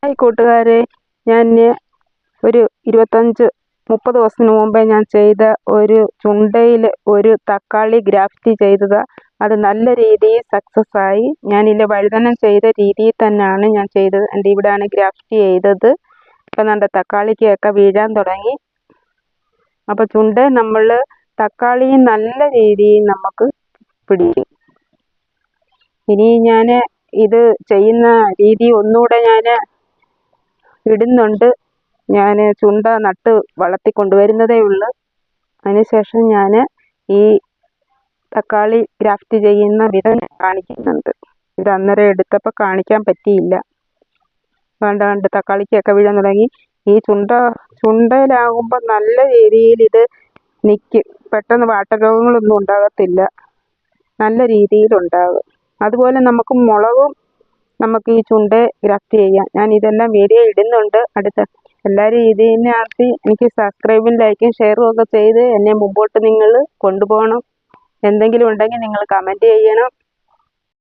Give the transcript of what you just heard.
Hi കൂട്ടുകാരെ, ഞാൻ ഒരു 25-30 ദിവസത്തിന് മുമ്പേ ഞാൻ ചെയ്ത ഒരു ചുണ്ടയിൽ ഒരു തക്കാളി ഗ്രാഫ്റ്റ് ചെയ്തത്. അത് നല്ല രീതിയിൽ സക്സസ് ആയി. ഞാനില്ല വഴുതനം ചെയ്ത രീതിയിൽ തന്നെയാണ് ഞാൻ ചെയ്തത്. എൻ്റെ ഇവിടെയാണ് ഗ്രാഫ്റ്റ് ചെയ്തത്. ഇപ്പം നമ്മുടെ തക്കാളിക്കൊക്കെ വീഴാൻ തുടങ്ങി. അപ്പോൾ ചുണ്ട നമ്മൾ തക്കാളി നല്ല രീതിയിൽ നമുക്ക് പിടിക്കും. ഇനി ഞാൻ ഇത് ചെയ്യുന്ന രീതി ഒന്നുകൂടെ ഞാൻ ഇടുന്നുണ്ട്. ഞാൻ ചുണ്ട നട്ട് വളർത്തിക്കൊണ്ടുവരുന്നതേ ഉള്ളൂ. അതിനുശേഷം ഞാൻ ഈ തക്കാളി ഗ്രാഫ്റ്റ് ചെയ്യുന്ന വിധം കാണിക്കുന്നുണ്ട്. ഇത് അന്നേരം എടുത്തപ്പോൾ കാണിക്കാൻ പറ്റിയില്ല. കണ്ട് തക്കാളിക്കൊക്കെ വീഴാൻ തുടങ്ങി. ഈ ചുണ്ടയിലാകുമ്പോൾ നല്ല രീതിയിൽ ഇത് നിൽക്കും. പെട്ടെന്ന് വാട്ടരോഗങ്ങളൊന്നും ഉണ്ടാകത്തില്ല, നല്ല രീതിയിലുണ്ടാകും. അതുപോലെ നമുക്ക് മുളകും നമുക്ക് ഈ ചുണ്ട ഗ്രാഫ്റ്റ് ചെയ്യാം. ഞാൻ ഇതെല്ലാം വീഡിയോ ഇടുന്നുണ്ട്. എല്ലാവരും ഇതിനകത്ത് എനിക്ക് സബ്സ്ക്രൈബും ലൈക്കും ഷെയറും ഒക്കെ ചെയ്ത് എന്നെ മുമ്പോട്ട് നിങ്ങൾ കൊണ്ടുപോകണം. എന്തെങ്കിലും ഉണ്ടെങ്കിൽ നിങ്ങൾ കമൻറ്റ് ചെയ്യണം.